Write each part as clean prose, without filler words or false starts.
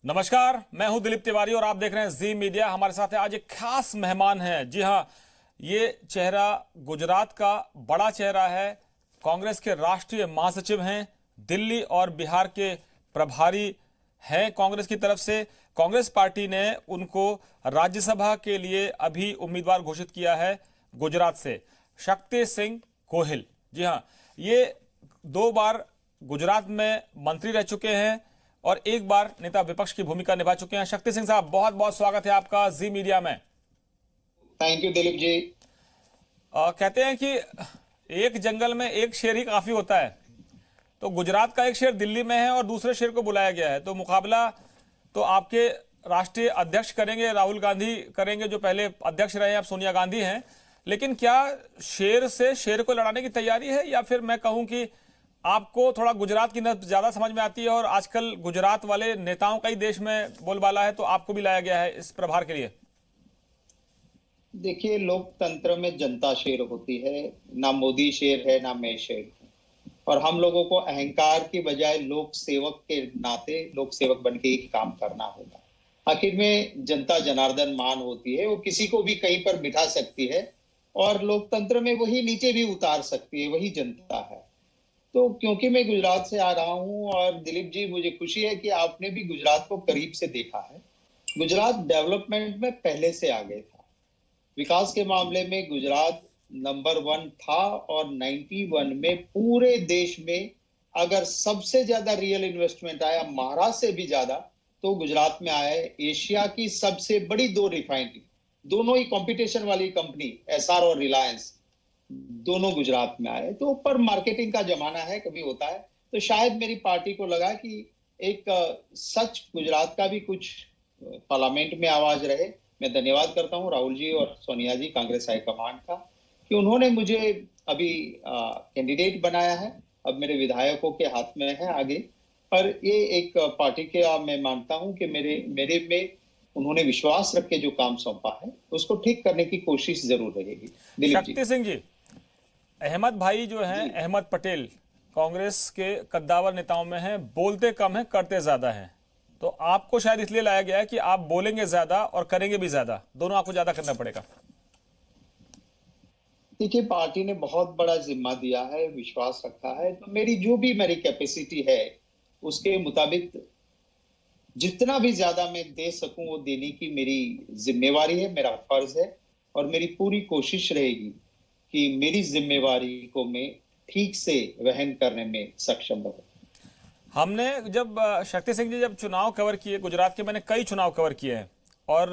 नमस्कार, मैं हूं दिलीप तिवारी और आप देख रहे हैं जी मीडिया। हमारे साथ है आज एक खास मेहमान है। जी हां, ये चेहरा गुजरात का बड़ा चेहरा है। कांग्रेस के राष्ट्रीय महासचिव हैं, दिल्ली और बिहार के प्रभारी हैं कांग्रेस की तरफ से। कांग्रेस पार्टी ने उनको राज्यसभा के लिए अभी उम्मीदवार घोषित किया है गुजरात से, शक्ति सिंह गोहिल। जी हां, ये 2 बार गुजरात में मंत्री रह चुके हैं और 1 बार नेता विपक्ष की भूमिका निभा चुके हैं। शक्ति सिंह साहब, बहुत बहुत स्वागत है आपका जी मीडिया में। Thank you Dilip ji. कहते हैं कि एक जंगल में एक शेर ही काफी होता है, तो गुजरात का एक शेर दिल्ली में है और दूसरे शेर को बुलाया गया है, तो मुकाबला तो आपके राष्ट्रीय अध्यक्ष करेंगे, राहुल गांधी करेंगे, जो पहले अध्यक्ष रहे हैं, अब सोनिया गांधी हैं। लेकिन क्या शेर से शेर को लड़ाने की तैयारी है, या फिर मैं कहूं कि आपको थोड़ा गुजरात की नब्ज ज्यादा समझ में आती है और आजकल गुजरात वाले नेताओं का ही देश में बोलबाला है, तो आपको भी लाया गया है इस प्रभार के लिए? देखिए, लोकतंत्र में जनता शेर होती है, ना मोदी शेर है ना मैं शेर हूं। और हम लोगों को अहंकार की बजाय लोक सेवक के नाते लोक सेवक बन के ही काम करना होगा। आखिर में जनता जनार्दन मान होती है, वो किसी को भी कहीं पर बिठा सकती है और लोकतंत्र में वही नीचे भी उतार सकती है, वही जनता है। तो क्योंकि मैं गुजरात से आ रहा हूं और दिलीप जी, मुझे खुशी है कि आपने भी गुजरात को करीब से देखा है। गुजरात डेवलपमेंट में पहले से आगे था। विकास के मामले में गुजरात नंबर 1 था और 91 में पूरे देश में अगर सबसे ज्यादा रियल इन्वेस्टमेंट आया, महाराष्ट्र से भी ज्यादा, तो गुजरात में आया है। एशिया की सबसे बड़ी 2 रिफाइनरी, दोनों ही कंपटीशन वाली कंपनी, एसआर और रिलायंस, दोनों गुजरात में आए। तो ऊपर मार्केटिंग का जमाना है, कभी होता है। तो शायद मेरी पार्टी को लगा कि एक सच गुजरात का भी कुछ पार्लियामेंट में आवाज रहे। मैं धन्यवाद करता हूं राहुल जी और सोनिया जी, कांग्रेस हाईकमांड का, कि उन्होंने मुझे अभी कैंडिडेट बनाया है। अब मेरे विधायकों के हाथ में है आगे। पर ये एक पार्टी के मैं मानता हूं कि मेरे में उन्होंने विश्वास रख के जो काम सौंपा है उसको ठीक करने की कोशिश जरूर रहेगी। दिलीप जी। शक्ति सिंह जी, अहमद भाई जो हैं, अहमद पटेल, कांग्रेस के कद्दावर नेताओं में हैं, बोलते कम हैं करते ज्यादा हैं। तो आपको शायद इसलिए लाया गया है कि आप बोलेंगे ज्यादा और करेंगे भी ज्यादा, दोनों आपको ज्यादा करना पड़ेगा। देखिए, पार्टी ने बहुत बड़ा जिम्मा दिया है, विश्वास रखा है, तो मेरी कैपेसिटी है उसके मुताबिक जितना भी ज्यादा मैं दे सकूं वो देने की मेरी जिम्मेवारी है, मेरा फर्ज है। और मेरी पूरी कोशिश रहेगी कि मेरी जिम्मेवारी को मैं ठीक से वहन करने में सक्षम रहूं। हमने जब शक्ति सिंह जी जब चुनाव कवर किए गुजरात के, मैंने कई चुनाव कवर किए हैं और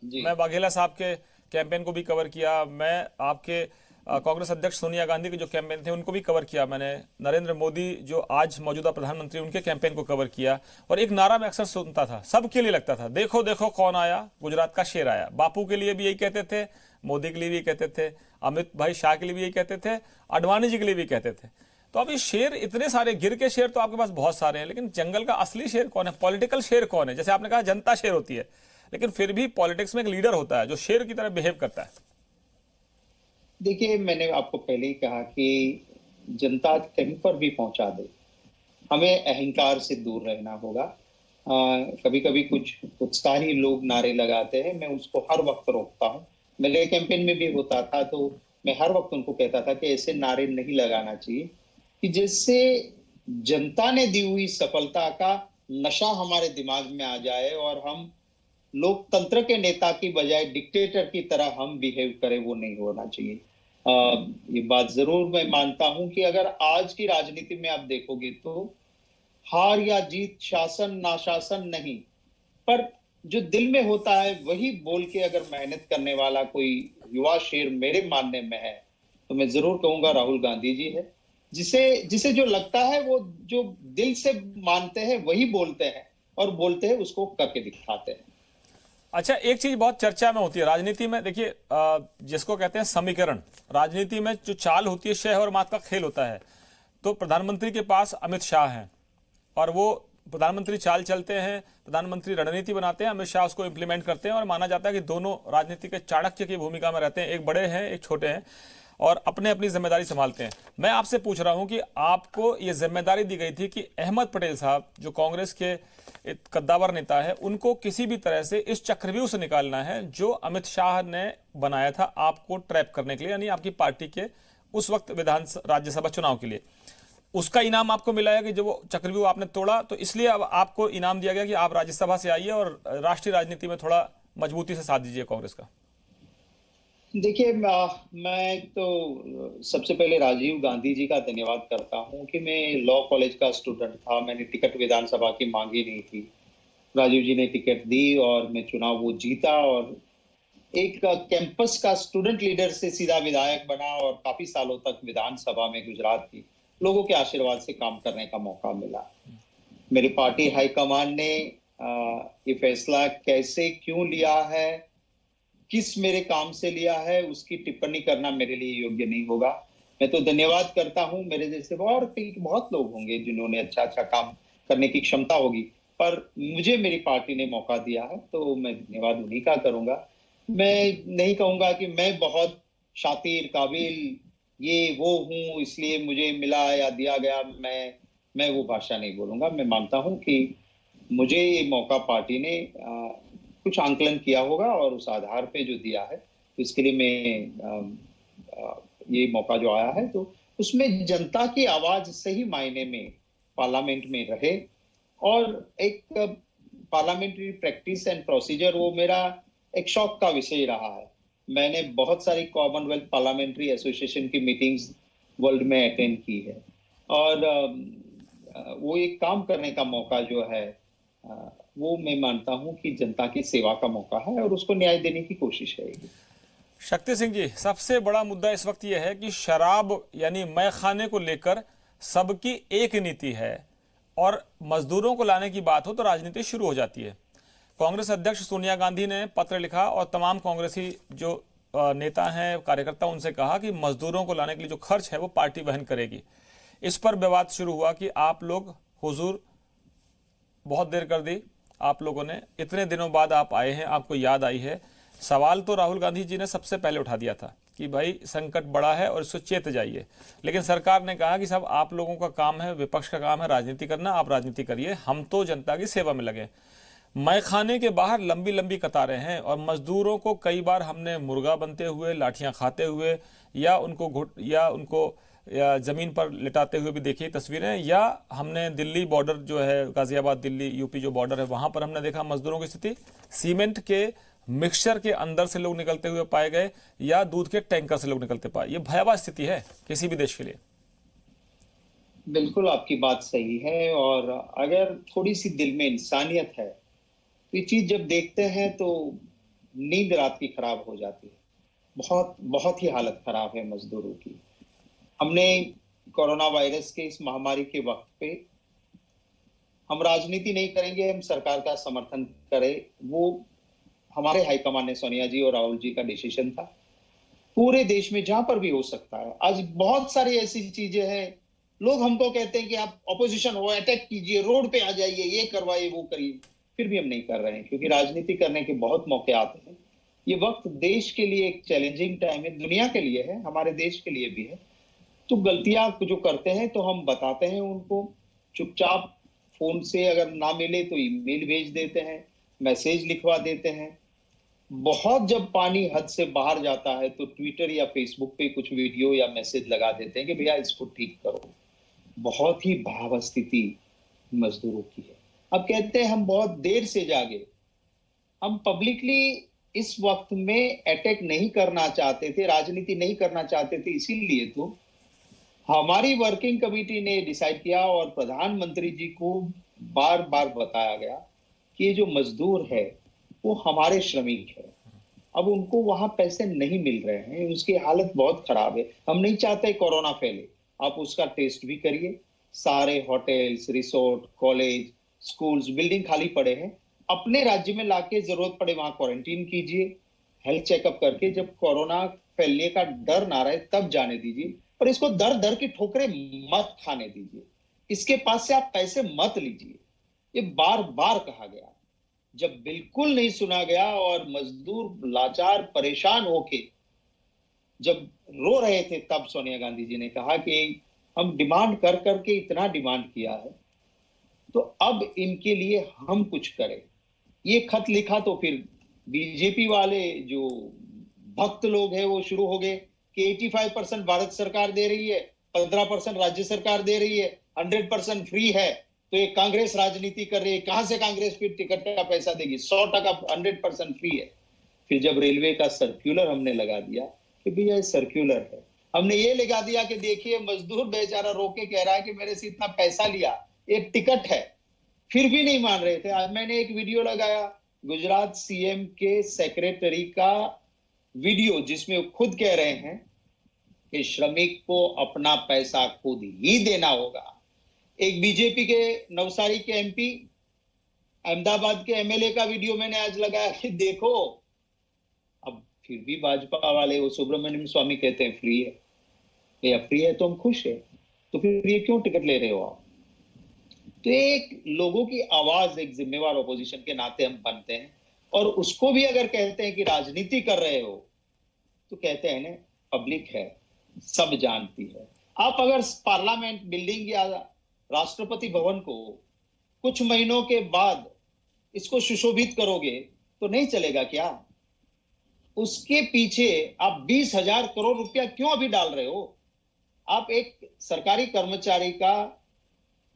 मैं वाघेला साहब के कैंपेन को भी कवर किया, मैं आपके कांग्रेस अध्यक्ष सोनिया गांधी के जो कैंपेन थे उनको भी कवर किया, मैंने नरेंद्र मोदी जो आज मौजूदा प्रधानमंत्री उनके कैंपेन को कवर किया। और एक नारा मैं अक्सर सुनता था, सबके लिए लगता था, देखो देखो कौन आया, गुजरात का शेर आया। बापू के लिए भी यही कहते थे, मोदी के लिए भी कहते थे, अमित भाई शाह के लिए भी यही कहते थे, आडवाणी जी के लिए भी कहते थे। तो अभी शेर इतने सारे, गिर के शेर तो आपके पास बहुत सारे हैं, लेकिन जंगल का असली शेर कौन है, पॉलिटिकल शेर कौन है? जैसे आपने कहा जनता शेर होती है, लेकिन फिर भी पॉलिटिक्स में एक लीडर होता है जो शेर की तरह बिहेव करता है। देखिए, मैंने आपको पहले ही कहा कि जनता कहीं पर भी पहुंचा दे, हमें अहंकार से दूर रहना होगा। कभी कभी कुछ उत्साही लोग नारे लगाते हैं, मैं उसको हर वक्त रोकता हूं। मेरे कैंपेन में भी होता था, तो मैं हर वक्त उनको कहता था कि ऐसे नारे नहीं लगाना चाहिए कि जिससे जनता ने दी हुई सफलता का नशा हमारे दिमाग में आ जाए और हम लोकतंत्र के नेता की बजाय डिक्टेटर की तरह हम बिहेव करें। वो नहीं होना चाहिए। ये बात जरूर मैं मानता हूं कि अगर आज की राजनीति में आप देखोगे तो हार या जीत, शासन नाशासन नहीं, पर जो दिल में होता है वही बोल के अगर मेहनत करने वाला कोई युवा शेर मेरे मानने में है, तो मैं जरूर कहूंगा राहुल गांधी जी है। जिसे जिसे जो लगता है, वो जो दिल से मानते हैं वही बोलते हैं, और बोलते हैं उसको करके दिखाते हैं। अच्छा, एक चीज बहुत चर्चा में होती है राजनीति में, देखिए जिसको कहते हैं समीकरण, राजनीति में जो चाल होती है, शह और मात का खेल होता है। तो प्रधानमंत्री के पास अमित शाह हैं और वो प्रधानमंत्री चाल चलते हैं, प्रधानमंत्री रणनीति बनाते हैं, अमित शाह उसको इंप्लीमेंट करते हैं और माना जाता है कि दोनों राजनीति के चाणक्य की भूमिका में रहते हैं, एक बड़े हैं एक छोटे हैं। और अपने अपनी जिम्मेदारी संभालते हैं। मैं आपसे पूछ रहा हूं कि आपको ये जिम्मेदारी दी गई थी कि अहमद पटेल साहब जो कांग्रेस के एक कद्दावर नेता है, उनको किसी भी तरह से इस चक्रव्यूह से निकालना है जो अमित शाह ने बनाया था आपको ट्रैप करने के लिए, यानी आपकी पार्टी के उस वक्त राज्यसभा चुनाव के लिए। उसका इनाम आपको मिला है कि जब वो चक्रव्यूह आपने तोड़ा, तो इसलिए अब आपको इनाम दिया गया कि आप राज्यसभा से आइए और राष्ट्रीय राजनीति में थोड़ा मजबूती से साथ दीजिए कांग्रेस का। देखिए, मैं तो सबसे पहले राजीव गांधी जी का धन्यवाद करता हूं कि मैं लॉ कॉलेज का स्टूडेंट था, मैंने टिकट विधानसभा की मांगी नहीं थी। राजीव जी ने टिकट दी और मैं चुनाव वो जीता और एक कैंपस का स्टूडेंट लीडर से सीधा विधायक बना और काफी सालों तक विधानसभा में गुजरात की लोगों के आशीर्वाद से काम करने का मौका मिला। मेरी पार्टी हाईकमान ने ये फैसला कैसे क्यों लिया है, किस मेरे काम से लिया है, उसकी टिप्पणी करना मेरे लिए योग्य नहीं होगा। मैं तो धन्यवाद करता हूं, मेरे जैसे बहुत लोग होंगे जिन्होंने अच्छा अच्छा काम करने की क्षमता होगी, पर मुझे मेरी पार्टी ने मौका दिया है तो मैं धन्यवाद उन्हीं का करूंगा। मैं नहीं कहूंगा कि मैं बहुत शातिर काबिल ये वो हूं इसलिए मुझे मिला या दिया गया, मैं वो भाषा नहीं बोलूंगा। मैं मानता हूं कि मुझे ये मौका पार्टी ने कुछ आंकलन किया होगा और उस आधार पे जो दिया है, तो इसके लिए मैं ये मौका जो आया है तो उसमें जनता की आवाज सही मायने में पार्लियामेंट में रहे और एक पार्लियामेंट्री प्रैक्टिस एंड प्रोसीजर वो मेरा एक शौक का विषय रहा है। मैंने बहुत सारी कॉमनवेल्थ पार्लियामेंट्री एसोसिएशन की मीटिंग्स वर्ल्ड में अटेंड की है और वो एक काम करने का मौका जो है वो मैं मानता हूं कि जनता की सेवा का मौका है और उसको न्याय देने की कोशिश रहेगी। शक्ति सिंह जी, सबसे बड़ा मुद्दा इस वक्त यह है कि शराब यानी मैखाने को लेकर सबकी एक नीति है और मजदूरों को लाने की बात हो तो राजनीति शुरू हो जाती है। कांग्रेस अध्यक्ष सोनिया गांधी ने पत्र लिखा और तमाम कांग्रेसी जो नेता हैं, कार्यकर्ता, उनसे कहा कि मजदूरों को लाने के लिए जो खर्च है वो पार्टी वहन करेगी। इस पर विवाद शुरू हुआ कि आप लोग हुजूर बहुत देर कर दी, आप लोगों ने इतने दिनों बाद आप आए हैं, आपको याद आई है। सवाल तो राहुल गांधी जी ने सबसे पहले उठा दिया था कि भाई संकट बड़ा है और इसको चेत जाइए, लेकिन सरकार ने कहा कि सब आप लोगों का काम है, विपक्ष का काम है राजनीति करना, आप राजनीति करिए, हम तो जनता की सेवा में लगे। मैखाने के बाहर लंबी लंबी कतारें हैं और मजदूरों को कई बार हमने मुर्गा बनते हुए, लाठियां खाते हुए या उनको जमीन पर लिटाते हुए भी देखी तस्वीरें, या हमने दिल्ली बॉर्डर जो है, गाजियाबाद दिल्ली यूपी जो बॉर्डर है, वहां पर हमने देखा मजदूरों की स्थिति। सीमेंट के मिक्सचर के अंदर से लोग निकलते हुए पाए गए या दूध के टैंकर से लोग निकलते पाए। ये भयावह स्थिति है किसी भी देश के लिए। बिल्कुल आपकी बात सही है और अगर थोड़ी सी दिल में इंसानियत है तो ये चीज जब देखते हैं तो नींद रात की खराब हो जाती है। बहुत बहुत ही हालत खराब है मजदूरों की। हमने कोरोना वायरस के इस महामारी के वक्त पे हम राजनीति नहीं करेंगे, हम सरकार का समर्थन करें, वो हमारे हाईकमान ने सोनिया जी और राहुल जी का डिसीजन था। पूरे देश में जहां पर भी हो सकता है, आज बहुत सारी ऐसी चीजें हैं, लोग हमको कहते हैं कि आप ऑपोजिशन हो, अटैक कीजिए, रोड पे आ जाइए, ये करवाइए वो करिए, फिर भी हम नहीं कर रहे हैं क्योंकि राजनीति करने के बहुत मौके आते हैं। ये वक्त देश के लिए एक चैलेंजिंग टाइम है, दुनिया के लिए है, हमारे देश के लिए भी है। तो गलतियां जो करते हैं तो हम बताते हैं उनको, चुपचाप फोन से अगर ना मिले तो ईमेल भेज देते हैं, मैसेज लिखवा देते हैं। बहुत जब पानी हद से बाहर जाता है तो ट्विटर या फेसबुक पे कुछ वीडियो या मैसेज लगा देते हैं कि भैया इसको ठीक करो। बहुत ही भयावह स्थिति मजदूरों की है। अब कहते हैं हम बहुत देर से जागे, हम पब्लिकली इस वक्त में अटैक नहीं करना चाहते थे, राजनीति नहीं करना चाहते थे, इसीलिए तो हमारी वर्किंग कमेटी ने डिसाइड किया और प्रधानमंत्री जी को बार बार बताया गया कि ये जो मजदूर है वो हमारे श्रमिक है, अब उनको वहां पैसे नहीं मिल रहे हैं, उसकी हालत बहुत खराब है। हम नहीं चाहते कोरोना फैले, आप उसका टेस्ट भी करिए। सारे hotels, resort, college, schools, building खाली पड़े हैं, अपने राज्य में लाके जरूरत पड़े वहां क्वारंटीन कीजिए, हेल्थ चेकअप करके जब कोरोना फैलने का डर ना रहे तब जाने दीजिए, पर इसको दर दर की ठोकरें मत खाने दीजिए, इसके पास से आप पैसे मत लीजिए। ये बार बार कहा गया, जब बिल्कुल नहीं सुना गया और मजदूर लाचार परेशान होके जब रो रहे थे तब सोनिया गांधी जी ने कहा कि हम डिमांड कर करके इतना डिमांड किया है, तो अब इनके लिए हम कुछ करें। ये खत लिखा तो फिर बीजेपी वाले जो भक्त लोग हैं वो शुरू हो गए कि 85% भारत सरकार दे रही है, 15% राज्य सरकार दे रही है, 100% फ्री है, तो ये कांग्रेस राजनीति कर रही है, कहां से कांग्रेस फिर टिकट का पैसा देगी, 100% 100% फ्री है। फिर जब रेलवे का सर्कुलर हमने लगा दिया कि भैया ये सर्कुलर है, हमने ये लगा दिया कि देखिए मजदूर बेचारा रोके कह रहा है कि मेरे से इतना पैसा लिया, एक टिकट है, फिर भी नहीं मान रहे थे। आज मैंने एक वीडियो लगाया गुजरात सीएम के सेक्रेटरी का वीडियो, जिसमें वो खुद कह रहे हैं कि श्रमिक को अपना पैसा खुद ही देना होगा। एक बीजेपी के नवसारी के एमपी, अहमदाबाद के एमएलए का वीडियो मैंने आज लगाया कि देखो, अब फिर भी भाजपा वाले वो सुब्रमण्यम स्वामी कहते हैं फ्री है, या फ्री है तो हम खुश है, तो फिर ये क्यों टिकट ले रहे हो आप? तो एक लोगों की आवाज, एक जिम्मेवार ऑपोजिशन के नाते हम बनते हैं, और उसको भी अगर कहते हैं कि राजनीति कर रहे हो, तो कहते हैं ना पब्लिक है, सब जानती है। आप अगर पार्लियामेंट बिल्डिंग या राष्ट्रपति भवन को कुछ महीनों के बाद इसको सुशोभित करोगे तो नहीं चलेगा क्या? उसके पीछे आप 20,000 करोड़ रुपया क्यों अभी डाल रहे हो? आप एक सरकारी कर्मचारी का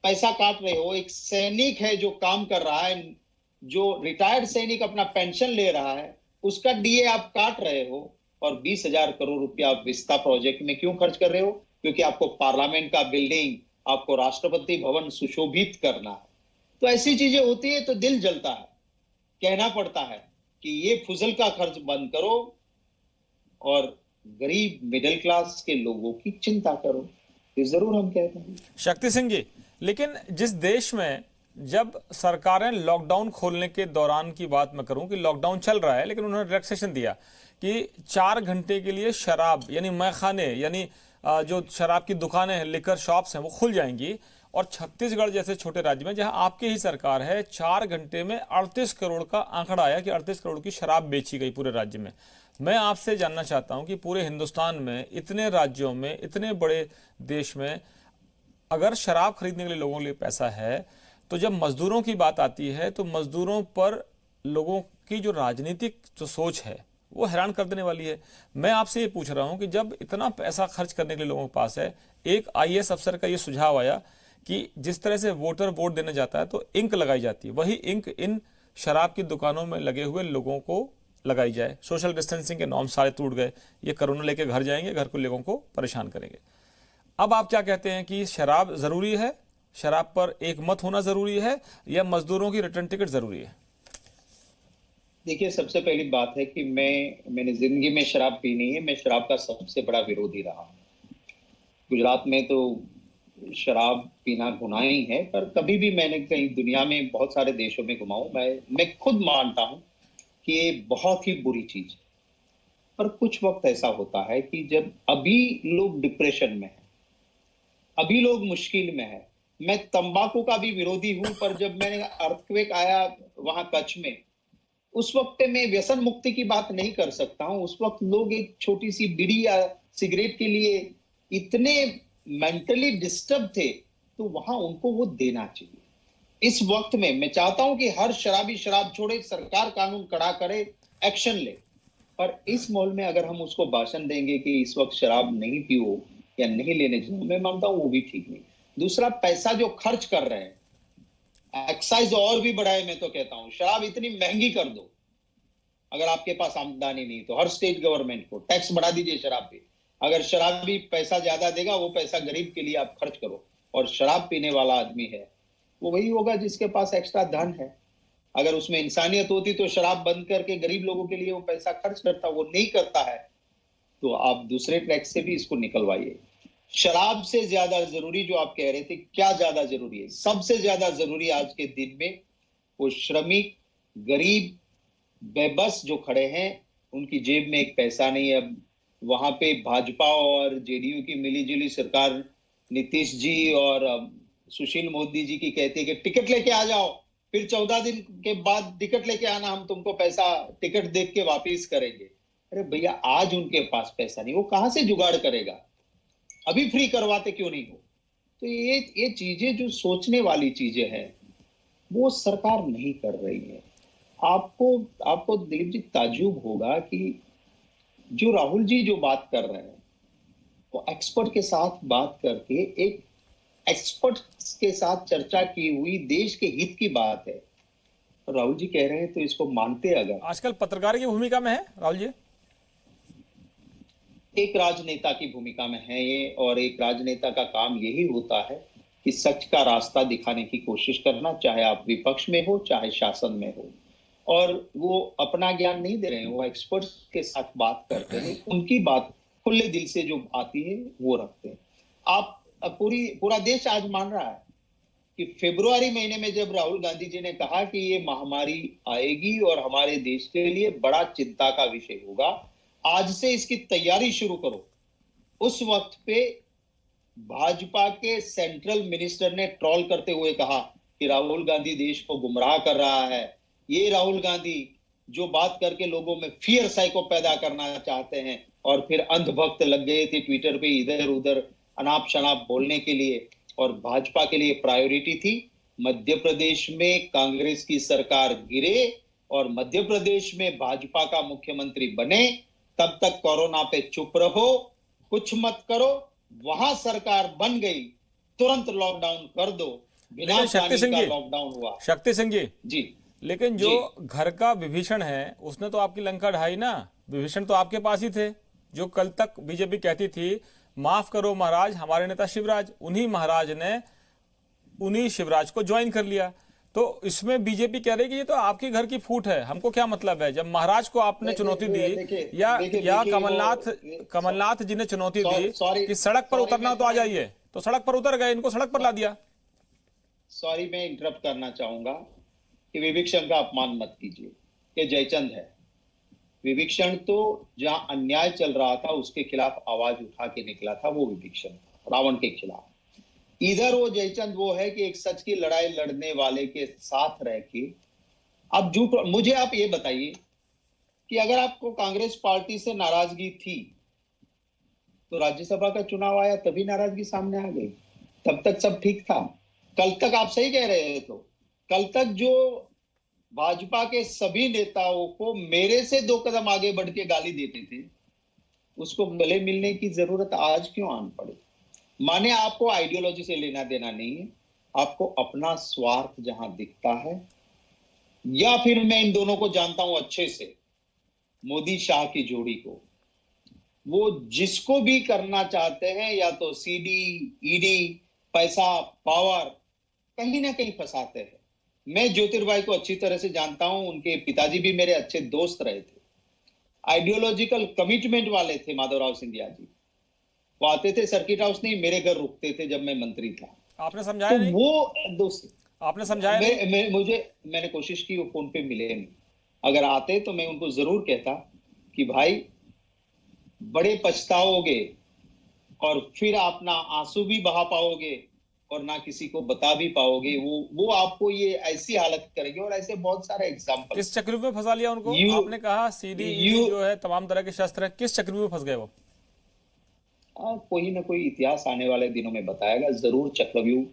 पैसा काट रहे हो, एक सैनिक है जो काम कर रहा है, जो रिटायर्ड सैनिक अपना पेंशन ले रहा है, उसका डीए आप काट रहे हो, और 20,000 करोड़ रुपया आप विस्ता प्रोजेक्ट में क्यों खर्च कर रहे हो? क्योंकि आपको पार्लियामेंट का बिल्डिंग, आपको राष्ट्रपति भवन सुशोभित करना है। तो ऐसी चीजें होती है तो दिल जलता है, कहना पड़ता है कि ये फुजल का खर्च बंद करो और गरीब मिडिल क्लास के लोगों की चिंता करो। ये जरूर हम कहते हैं। शक्ति सिंह जी, लेकिन जिस देश में जब सरकारें लॉकडाउन खोलने के दौरान की बात मैं करूं कि लॉकडाउन चल रहा है, लेकिन उन्होंने रिलैक्सेशन दिया कि 4 घंटे के लिए शराब यानी मैखाने यानी जो शराब की दुकानें हैं, लिकर शॉप्स हैं, वो खुल जाएंगी। और छत्तीसगढ़ जैसे छोटे राज्य में जहां आपकी ही सरकार है, 4 घंटे में 38 करोड़ का आंकड़ा आया कि 38 करोड़ की शराब बेची गई पूरे राज्य में। मैं आपसे जानना चाहता हूं कि पूरे हिंदुस्तान में, इतने राज्यों में, इतने बड़े देश में अगर शराब खरीदने के लिए लोगों के लिए पैसा है, तो जब मजदूरों की बात आती है तो मजदूरों पर लोगों की जो राजनीतिक जो सोच है वो हैरान कर देने वाली है। मैं आपसे ये पूछ रहा हूं कि जब इतना पैसा खर्च करने के लिए लोगों के पास है, एक आईएएस अफसर का ये सुझाव आया कि जिस तरह से वोटर वोट देने जाता है तो इंक लगाई जाती है, वही इंक इन शराब की दुकानों में लगे हुए लोगों को लगाई जाए। सोशल डिस्टेंसिंग के नॉर्म सारे टूट गए, ये कोरोना लेके घर जाएंगे, घर को लोगों को परेशान करेंगे। अब आप क्या कहते हैं कि शराब जरूरी है, शराब पर एक मत होना जरूरी है, या मजदूरों की रिटर्न टिकट जरूरी है? देखिए, सबसे पहली बात है कि मैंने जिंदगी में शराब पी नहीं है, मैं शराब का सबसे बड़ा विरोधी रहा हूं। गुजरात में तो शराब पीना गुनाह ही है, पर कभी भी मैंने कहीं दुनिया में बहुत सारे देशों में घुमा हूं, मैं खुद मानता हूं कि ये बहुत ही बुरी चीज है। पर कुछ वक्त ऐसा होता है कि जब अभी लोग डिप्रेशन में है, अभी लोग मुश्किल में है। मैं तंबाकू का भी विरोधी हूं, पर जब मैंने अर्थक्वेक आया वहां कच्छ में, उस वक्त पे मैं व्यसन मुक्ति की बात नहीं कर सकता हूं। उस वक्त लोग एक छोटी सी बीड़ी या सिगरेट के लिए इतने मेंटली डिस्टर्ब थे, तो वहां उनको वो देना चाहिए। इस वक्त में मैं चाहता हूं कि हर शराबी शराब छोड़े, सरकार कानून कड़ा करे, एक्शन ले। पर इस माहौल में अगर हम उसको भाषण देंगे कि इस वक्त शराब नहीं पियो या नहीं लेने चाहिए, मैं मानता हूं वो भी ठीक नहीं। दूसरा, पैसा जो खर्च कर रहे हैं, एक्साइज और भी बढ़ाए। मैं तो कहता हूं शराब इतनी महंगी कर दो, अगर आपके पास आमदनी नहीं तो हर स्टेट गवर्नमेंट को टैक्स बढ़ा दीजिए शराब पे। अगर शराबी पैसा ज्यादा देगा, वो पैसा गरीब के लिए आप खर्च करो। और शराब पीने वाला आदमी है वो वही होगा जिसके पास एक्स्ट्रा धन है। अगर उसमें इंसानियत होती तो शराब बंद करके गरीब लोगों के लिए वो पैसा खर्च करता, वो नहीं करता है, तो आप दूसरे टैक्स से भी इसको निकलवाइए। शराब से ज्यादा जरूरी, जो आप कह रहे थे क्या ज्यादा जरूरी है, सबसे ज्यादा जरूरी आज के दिन में वो श्रमिक, गरीब, बेबस जो खड़े हैं, उनकी जेब में एक पैसा नहीं है। अब वहां पे भाजपा और जेडीयू की मिलीजुली सरकार, नीतीश जी और सुशील मोदी जी की कहती है कि टिकट लेके आ जाओ, फिर 14 दिन के बाद टिकट लेके आना, हम तुमको पैसा टिकट देख के वापिस करेंगे। अरे भैया, आज उनके पास पैसा नहीं, वो कहां से जुगाड़ करेगा? अभी फ्री करवाते क्यों नहीं हो? तो ये चीजें जो सोचने वाली चीजें हैं, वो सरकार नहीं कर रही है। आपको आपको दिलीप जी ताज्जुब होगा कि जो राहुल जी जो बात कर रहे हैं, वो एक्सपर्ट के साथ बात करके, एक एक्सपर्ट के साथ चर्चा की हुई देश के हित की बात है। राहुल जी कह रहे हैं तो इसको मानते अगर। आजकल पत्रकार की भूमिका में है राहुल जी? एक राजनेता की भूमिका में है ये, और एक राजनेता का काम यही होता है कि सच का रास्ता दिखाने की कोशिश करना, चाहे आप विपक्ष में हो चाहे शासन में हो। और वो अपना ज्ञान नहीं दे रहे हैं, वो एक्सपर्ट्स के साथ बात करते हैं, उनकी बात खुले दिल से जो आती है वो रखते हैं। आप पूरा देश आज मान रहा है कि फरवरी महीने में जब राहुल गांधी जी ने कहा कि ये महामारी आएगी और हमारे देश के लिए बड़ा चिंता का विषय होगा, आज से इसकी तैयारी शुरू करो, उस वक्त पे भाजपा के सेंट्रल मिनिस्टर ने ट्रोल करते हुए कहा कि राहुल गांधी देश को गुमराह कर रहा है। ये राहुल गांधी जो बात करके लोगों में फियर साइको पैदा करना चाहते हैं, और फिर अंधभक्त लग गए थे ट्विटर पे इधर उधर अनाप शनाप बोलने के लिए। और भाजपा के लिए प्रायोरिटी थी मध्य प्रदेश में कांग्रेस की सरकार गिरे और मध्य प्रदेश में भाजपा का मुख्यमंत्री बने, तब तक कोरोना पे चुप रहो, कुछ मत करो। वहां सरकार बन गई, तुरंत लॉकडाउन कर दो, बिना प्लानिंग का लॉकडाउन हुआ। शक्ति सिंह जी, लेकिन जो जी। घर का विभीषण है उसने तो आपकी लंका ढाई ना। विभीषण तो आपके पास ही थे, जो कल तक बीजेपी कहती थी माफ करो महाराज, हमारे नेता शिवराज, उन्हीं महाराज ने उन्हीं शिवराज को ज्वाइन कर लिया। तो इसमें बीजेपी कह रही है कि ये तो आपके घर की फूट है, हमको क्या मतलब है? जब महाराज को आपने चुनौती दी या कमलनाथ जी ने चुनौती दी कि सड़क पर उतरना तो आ जाइए, तो सड़क पर उतर गए, इनको सड़क पर ला दिया। सॉरी, मैं इंटरप्ट करना चाहूंगा कि विभीषण का अपमान मत कीजिए, ये जयचंद है। विभीषण तो जहां अन्याय चल रहा था उसके खिलाफ आवाज उठा के निकला था, वो विभीषण था रावण के खिलाफ। इधर वो जयचंद वो है कि एक सच की लड़ाई लड़ने वाले के साथ रह के आप झूठ। मुझे आप ये बताइए कि अगर आपको कांग्रेस पार्टी से नाराजगी थी तो राज्यसभा का चुनाव आया तभी नाराजगी सामने आ गई, तब तक सब ठीक था। कल तक आप सही कह रहे हैं, तो कल तक जो भाजपा के सभी नेताओं को मेरे से 2 कदम आगे बढ़ के गाली देते थे, उसको गले मिलने की जरूरत आज क्यों आन पड़ी? माने आपको आइडियोलॉजी से लेना देना नहीं है, आपको अपना स्वार्थ जहां दिखता है, या फिर मैं इन दोनों को जानता हूं अच्छे से, मोदी शाह की जोड़ी को, वो जिसको भी करना चाहते हैं या तो सीडी ईडी पैसा पावर कहीं ना कहीं फंसाते हैं। मैं ज्योतिर्भाई को अच्छी तरह से जानता हूं, उनके पिताजी भी मेरे अच्छे दोस्त रहे थे, आइडियोलॉजिकल कमिटमेंट वाले थे माधवराव सिंधिया जी। वो आते थे सर्किट हाउस, नहीं मेरे घर रुकते थे जब मैं मंत्री था। आपने समझाया तो नहीं? वो दोस्त आपने समझाया नहीं? मैंने कोशिश की, वो फोन पे मिले नहीं। अगर आते तो मैं उनको जरूर कहता कि भाई बड़े पछताओगे और फिर आप ना आंसू भी बहा पाओगे और ना किसी को बता भी पाओगे। वो आपको ये ऐसी हालत करेगी, और ऐसे बहुत सारे एग्जाम्पल। किस चक्रव्यूह में फंसा लिया उनको? आपने कहा सीडी ईडी जो है तमाम तरह के शस्त्र है, किस चक्रव्यूह में फंस गए वो? कोई ना कोई इतिहास आने वाले दिनों में बताएगा जरूर। चक्रव्यूह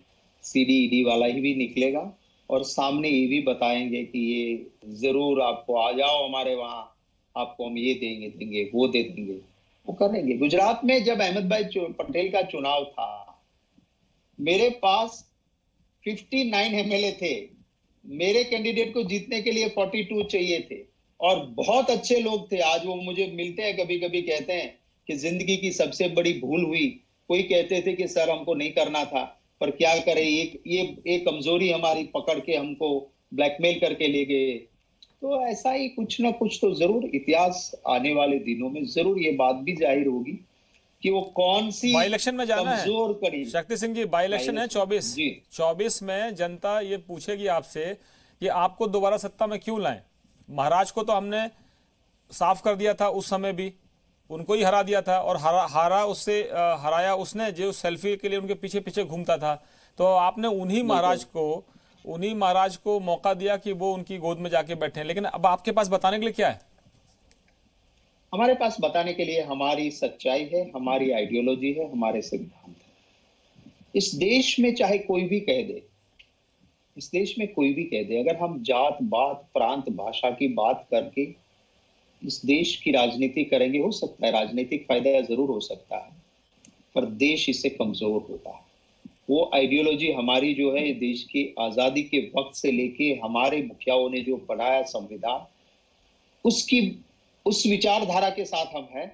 सीडी ईडी वाला ही भी निकलेगा, और सामने ये भी बताएंगे कि ये जरूर आपको आ जाओ हमारे वहां, आपको हम ये देंगे वो दे देंगे, वो करेंगे। गुजरात में जब अहमद भाई पटेल का चुनाव था, मेरे पास 59 एमएलए थे, मेरे कैंडिडेट को जीतने के लिए 42 चाहिए थे, और बहुत अच्छे लोग थे। आज वो मुझे मिलते हैं, कभी कभी कहते हैं कि जिंदगी की सबसे बड़ी भूल हुई। कोई कहते थे कि सर हमको नहीं करना था, पर क्या करें, एक कमजोरी हमारी पकड़ के हमको ब्लैकमेल करके ले गए। तो ऐसा ही कुछ ना कुछ तो जरूर इतिहास आने वाले दिनों में जरूर ये बात भी जाहिर होगी कि वो कौन सी बाई इलेक्शन में जाना कमजोर कड़ी। शक्ति सिंह जी, बाई इलेक्शन है 24 में जनता ये पूछेगी आपसे कि आपको दोबारा सत्ता में क्यों लाएं। महाराज को तो हमने साफ कर दिया था, उस समय भी उनको ही हरा दिया था, और हराया उसने जो सेल्फी के लिए उनके पीछे पीछे घूमता था। तो आपने उन्हीं महाराज को मौका दिया कि वो उनकी गोद में जाके बैठे। लेकिन अब आपके पास बताने के लिए क्या है? हमारे पास बताने के लिए हमारी सच्चाई है, हमारी आइडियोलॉजी है, हमारे सिद्धांत है। इस देश में चाहे कोई भी कह दे, इस देश में कोई भी कह दे, अगर हम जात बात प्रांत भाषा की बात करके इस देश की राजनीति करेंगे, हो सकता है राजनीतिक फायदा जरूर हो सकता है, पर देश इससे कमजोर होता है। वो आइडियोलॉजी हमारी जो है, देश की आजादी के वक्त से लेके हमारे मुखियाओं ने जो बनाया संविधान, उसकी उस विचारधारा के साथ हम हैं।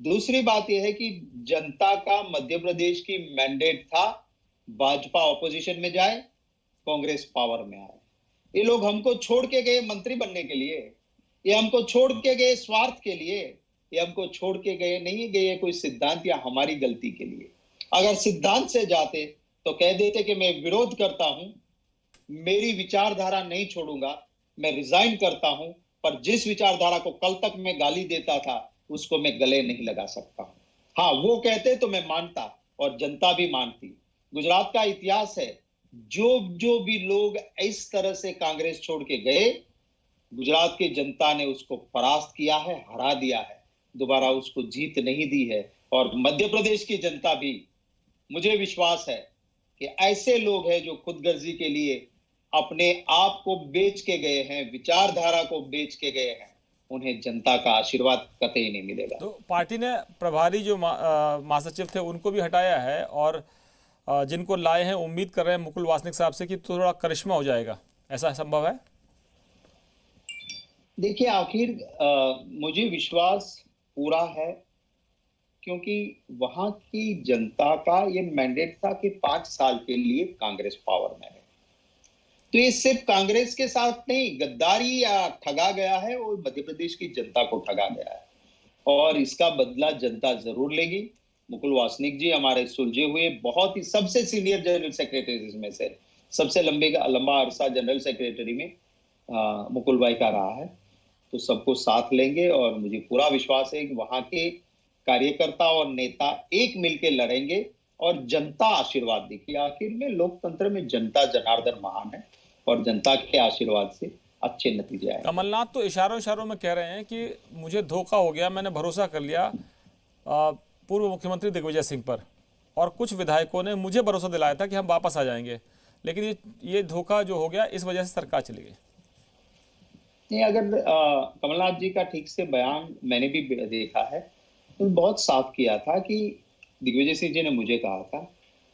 दूसरी बात यह है कि जनता का मध्य प्रदेश की मैंडेट था, भाजपा ऑपोजिशन में जाए, कांग्रेस पावर में आए। ये लोग हमको छोड़ के गए मंत्री बनने के लिए, ये हमको छोड़ के गए स्वार्थ के लिए, ये हमको छोड़ के गए नहीं गए कोई सिद्धांत या हमारी गलती के लिए। अगर सिद्धांत से जाते तो कह देते कि मैं विरोध करता हूं, मेरी विचारधारा नहीं छोड़ूंगा, मैं रिजाइन करता हूं, पर जिस विचारधारा को कल तक मैं गाली देता था उसको मैं गले नहीं लगा सकता हूं। हाँ, वो कहते तो मैं मानता और जनता भी मानती। गुजरात का इतिहास है, जो जो भी लोग इस तरह से कांग्रेस छोड़ के गए, गुजरात की जनता ने उसको परास्त किया है, हरा दिया है, दोबारा उसको जीत नहीं दी है। और मध्य प्रदेश की जनता भी, मुझे विश्वास है कि ऐसे लोग हैं जो खुदगर्जी के लिए अपने आप को बेच के गए हैं, विचारधारा को बेच के गए हैं, उन्हें जनता का आशीर्वाद कतई नहीं मिलेगा। तो पार्टी ने प्रभारी जो महासचिव थे उनको भी हटाया है, और जिनको लाए हैं उम्मीद कर रहे हैं मुकुल वासनिक साहब से कि थोड़ा करिश्मा हो जाएगा, ऐसा संभव है? देखिए, आखिर मुझे विश्वास पूरा है, क्योंकि वहां की जनता का ये मैंडेट था कि 5 साल के लिए कांग्रेस पावर में है। तो ये सिर्फ कांग्रेस के साथ नहीं, गद्दारी या ठगा गया है, वो मध्य प्रदेश की जनता को ठगा गया है, और इसका बदला जनता जरूर लेगी। मुकुल वासनिक जी हमारे सुलझे हुए बहुत ही सबसे सीनियर जनरल सेक्रेटरी में से, सबसे लंबा अरसा जनरल सेक्रेटरी में मुकुल भाई का रहा है, तो सबको साथ लेंगे। और मुझे पूरा विश्वास है कि वहां के कार्यकर्ता और नेता एक मिलकर लड़ेंगे और जनता आशीर्वाद देगी। आखिर में लोकतंत्र में जनता जनार्दन महान है, और जनता के आशीर्वाद से अच्छे नतीजे आए। कमलनाथ तो इशारों इशारों में कह रहे हैं कि मुझे धोखा हो गया, मैंने भरोसा कर लिया पूर्व मुख्यमंत्री दिग्विजय सिंह पर, और कुछ विधायकों ने मुझे भरोसा दिलाया था कि हम वापस आ जाएंगे, लेकिन ये धोखा जो हो गया इस वजह से सरकार चली गई। नहीं, अगर कमलनाथ जी का ठीक से बयान मैंने भी देखा है, तो बहुत साफ किया था कि दिग्विजय सिंह जी ने मुझे कहा था,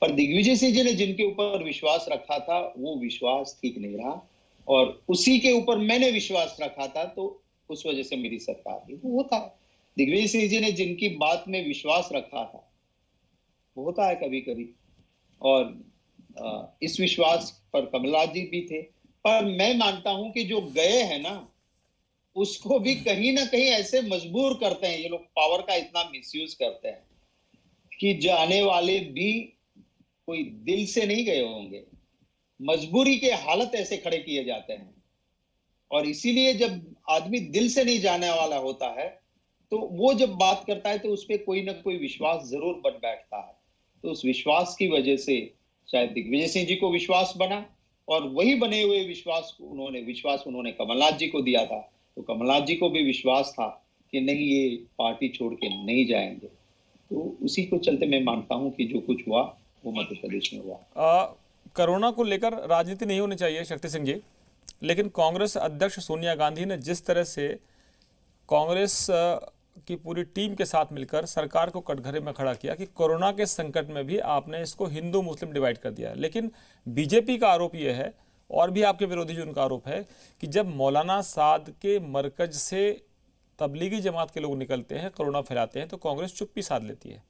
पर दिग्विजय सिंह जी ने जिनके ऊपर विश्वास रखा था वो विश्वास ठीक नहीं रहा, और उसी के ऊपर मैंने विश्वास रखा था, तो उस वजह से मेरी सरकार हुई। वो था दिग्विजय सिंह जी ने जिनकी बात में विश्वास रखा था, वो होता है कभी कभी, और इस विश्वास पर कमलनाथ जी भी थे। पर मैं मानता हूं कि जो गए हैं ना, उसको भी कहीं ना कहीं ऐसे मजबूर करते हैं ये लोग, पावर का इतना मिसयूज करते हैं कि जाने वाले भी कोई दिल से नहीं गए होंगे, मजबूरी के हालत ऐसे खड़े किए जाते हैं। और इसीलिए जब आदमी दिल से नहीं जाने वाला होता है, तो वो जब बात करता है तो उस पर कोई ना कोई विश्वास जरूर बन बैठता है। तो उस विश्वास की वजह से शायद दिग्विजय सिंह जी को विश्वास बना, और वही बने हुए विश्वास उन्होंने कमलनाथ जी को दिया था। तो कमलनाथ जी को भी विश्वास था कि नहीं, ये पार्टी छोड़ के नहीं जाएंगे। तो उसी को चलते मैं मानता हूं कि जो कुछ हुआ वो मध्य प्रदेश में हुआ। कोरोना को लेकर राजनीति नहीं होनी चाहिए शक्ति सिंह जी, लेकिन कांग्रेस अध्यक्ष सोनिया गांधी ने जिस तरह से कांग्रेस की पूरी टीम के साथ मिलकर सरकार को कटघरे में खड़ा किया कि कोरोना के संकट में भी आपने इसको हिंदू मुस्लिम डिवाइड कर दिया। लेकिन बीजेपी का आरोप यह है, और भी आपके विरोधी जो उनका आरोप है, कि जब मौलाना साद के मरकज से तबलीगी जमात के लोग निकलते हैं, कोरोना फैलाते हैं, तो कांग्रेस चुप्पी साध लेती है,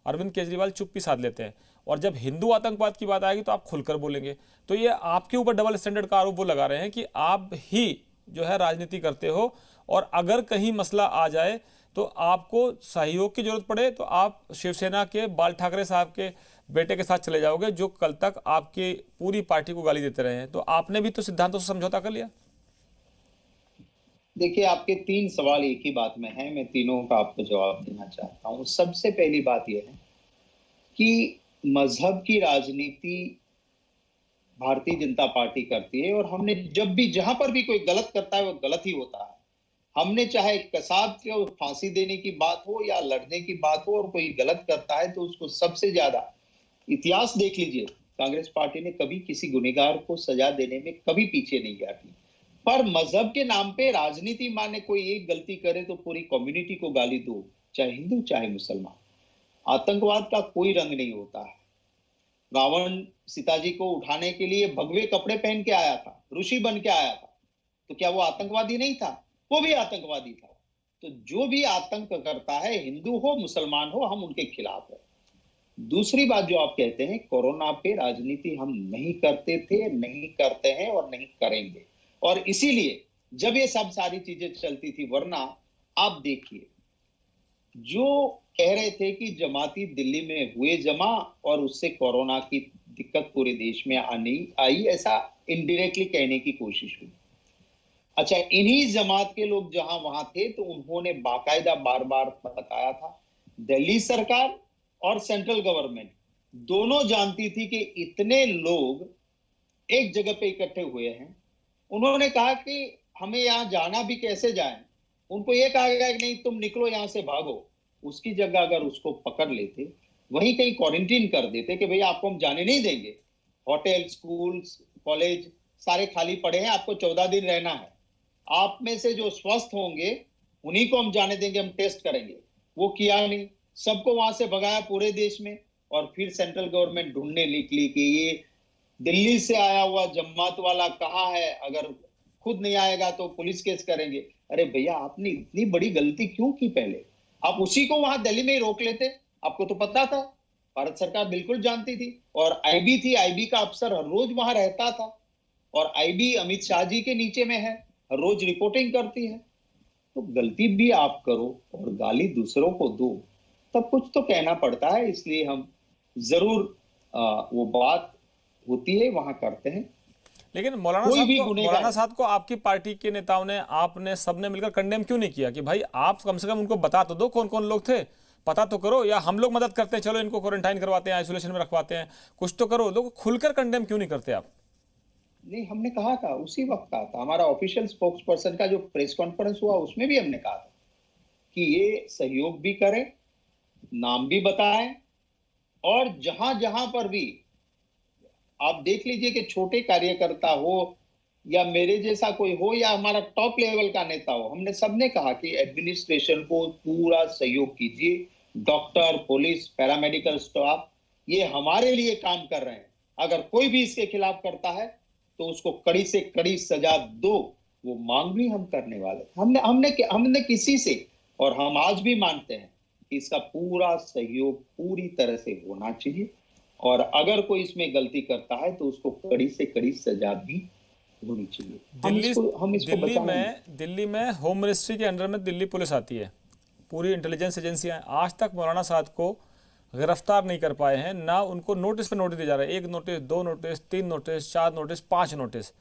अरविंद केजरीवाल चुप्पी साध लेते हैं, और जब हिंदू आतंकवाद की बात आएगी तो आप खुलकर बोलेंगे। तो ये आपके ऊपर डबल स्टैंडर्ड का आरोप वो लगा रहे हैं कि आप ही जो है राजनीति करते हो, और अगर कहीं मसला आ जाए तो आपको सहयोग की जरूरत पड़े तो आप शिवसेना के बाल ठाकरे साहब के बेटे के साथ चले जाओगे, जो कल तक आपकी पूरी पार्टी को गाली देते रहे हैं। तो आपने भी तो सिद्धांतों से समझौता कर लिया। देखिए, आपके 3 सवाल एक ही बात में हैं, मैं तीनों का आपको जवाब देना चाहता हूं। सबसे पहली बात यह है कि मजहब की राजनीति भारतीय जनता पार्टी करती है, और हमने जब भी जहां पर भी कोई गलत करता है वो गलत ही होता है। हमने चाहे कसाब को फांसी देने की बात हो या लड़ने की बात हो, और कोई गलत करता है तो उसको सबसे ज्यादा, इतिहास देख लीजिए, कांग्रेस पार्टी ने कभी किसी गुनहगार को सजा देने में कभी पीछे नहीं हटी। पर मजहब के नाम पे राजनीति माने कोई एक गलती करे तो पूरी कम्युनिटी को गाली दो, चाहे हिंदू चाहे मुसलमान। आतंकवाद का कोई रंग नहीं होता है। रावण सीता जी को उठाने के लिए भगवे कपड़े पहन के आया था, ऋषि बन के आया था, तो क्या वो आतंकवादी नहीं था? वो भी आतंकवादी था। तो जो भी आतंक करता है, हिंदू हो मुसलमान हो, हम उनके खिलाफ है। दूसरी बात जो आप कहते हैं, कोरोना पे राजनीति हम नहीं करते थे, नहीं करते हैं और नहीं करेंगे। और इसीलिए जब ये सब सारी चीजें चलती थी, वरना आप देखिए, जो कह रहे थे कि जमाती दिल्ली में हुए जमा और उससे कोरोना की दिक्कत पूरे देश में आनी आई, ऐसा इनडायरेक्टली कहने की कोशिश हुई। अच्छा, इन्हीं जमात के लोग जहां वहां थे तो उन्होंने बाकायदा बार बार बताया था, दिल्ली सरकार और सेंट्रल गवर्नमेंट दोनों जानती थी कि इतने लोग एक जगह पे इकट्ठे हुए हैं। उन्होंने कहा कि हमें यहां जाना भी कैसे जाए। उनको यह कहा गया कि नहीं, तुम निकलो यहां से, भागो। उसकी जगह अगर उसको पकड़ लेते, वहीं कहीं क्वारंटीन कर देते कि भैया आपको हम जाने नहीं देंगे, होटल, स्कूल, कॉलेज सारे खाली पड़े हैं, आपको 14 दिन रहना है, आप में से जो स्वस्थ होंगे उन्हीं को हम जाने देंगे, हम टेस्ट करेंगे। वो किया नहीं, सबको वहां से भगाया पूरे देश में। और फिर सेंट्रल गवर्नमेंट ढूंढने निकली कि ये दिल्ली से आया हुआ जमात वाला कहाँ है, अगर खुद नहीं आएगा तो पुलिस केस करेंगे। अरे भैया, आपने इतनी बड़ी गलती क्यों की? पहले आप उसी को वहां दिल्ली में ही रोक लेते। आपको तो पता था, भारत सरकार बिल्कुल जानती थी, और आईबी थी, आईबी का अफसर हर रोज वहां रहता था, और आईबी अमित शाह जी के नीचे में है, हर रोज रिपोर्टिंग करती है। तो गलती भी आप करो और गाली दूसरों को दो, तब कुछ तो कहना पड़ता है। इसलिए हम जरूर वो बात होती है वहां करते हैं। लेकिन मौलाना साहब को आपकी पार्टी के नेताओं ने, आपने सबने मिलकर कंडेम क्यों नहीं किया कि भाई आप कम से कम उनको बता तो दो कौन कौन लोग थे, पता तो करो, या हम लोग मदद करते हैं, चलो इनको क्वारंटाइन करवाते हैं, आइसोलेशन में रखवाते हैं, कुछ तो करो। लोग खुलकर कंडेम क्यों नहीं करते आप? नहीं, हमने कहा था, उसी वक्त कहा था, हमारा ऑफिशियल स्पोक्स पर्सन का जो प्रेस कॉन्फ्रेंस हुआ उसमें भी हमने कहा था कि ये सहयोग भी करें, नाम भी बताएं, और जहां जहां पर भी आप देख लीजिए कि छोटे कार्यकर्ता हो या मेरे जैसा कोई हो या हमारा टॉप लेवल का नेता हो, हमने सबने कहा कि एडमिनिस्ट्रेशन को पूरा सहयोग कीजिए, डॉक्टर, पुलिस, पैरामेडिकल स्टाफ ये हमारे लिए काम कर रहे हैं। अगर कोई भी इसके खिलाफ करता है तो उसको कड़ी से कड़ी सजा दो। वो मांग भी हम करने वाले, हमने किसी से, और हम आज भी मानते हैं कि इसका पूरा सहयोग पूरी तरह से होना चाहिए, और अगर कोई इसमें गलती करता है तो उसको कड़ी से कड़ी सजा भी होनी चाहिए। दिल्ली में होम मिनिस्ट्री के अंडर में दिल्ली पुलिस आती है, पूरी इंटेलिजेंस एजेंसियां, आज तक मौलाना साहब को गिरफ्तार नहीं कर पाए हैं। ना उनको नोटिस पे नोटिस दिया जा रहा है, 1 notice, 2 notice, 3 notice, 4 notice, 5 notice.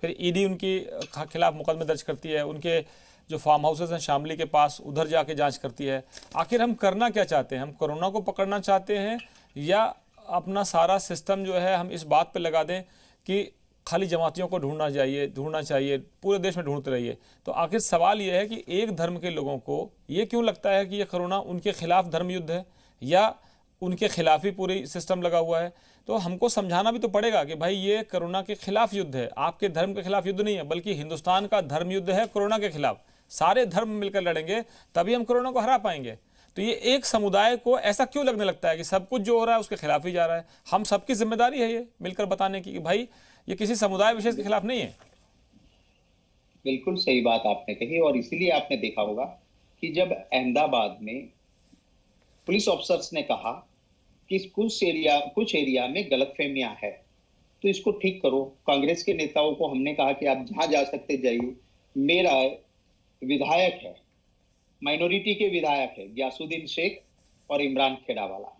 फिर ईडी उनकी खिलाफ मुकदमे दर्ज करती है, उनके जो फार्म हाउसेस हैं शामली के पास, उधर जाके जांच करती है। आखिर हम करना क्या चाहते हैं? हम कोरोना को पकड़ना चाहते हैं, या अपना सारा सिस्टम जो है हम इस बात पे लगा दें कि खाली जमातियों को ढूंढना चाहिए, पूरे देश में ढूंढते रहिए? तो आखिर सवाल यह है कि एक धर्म के लोगों को ये क्यों लगता है कि ये कोरोना उनके खिलाफ धर्म युद्ध है, या उनके खिलाफ ही पूरी सिस्टम लगा हुआ है? तो हमको समझाना भी तो पड़ेगा कि भाई ये कोरोना के खिलाफ युद्ध है, आपके धर्म के खिलाफ युद्ध नहीं है, बल्कि हिंदुस्तान का धर्म युद्ध है कोरोना के खिलाफ। सारे धर्म मिलकर लड़ेंगे तभी हम कोरोना को हरा पाएंगे। तो ये एक समुदाय को ऐसा क्यों लगने लगता है कि सब कुछ जो हो रहा है उसके खिलाफ ही जा रहा है? हम सबकी जिम्मेदारी है ये मिलकर बताने की कि भाई ये किसी समुदाय विशेष के खिलाफ नहीं है। बिल्कुल सही बात आपने कही, और इसीलिए आपने देखा होगा कि जब अहमदाबाद में पुलिस ऑफिसर्स ने कहा कि कुछ एरिया में गलतफहमियां है तो इसको ठीक करो, कांग्रेस के नेताओं को हमने कहा कि आप जहां जा सकते जाइए। मेरा विधायक है, माइनॉरिटी के विधायक है, गयासुद्दीन शेख और इमरान खेड़ावाला,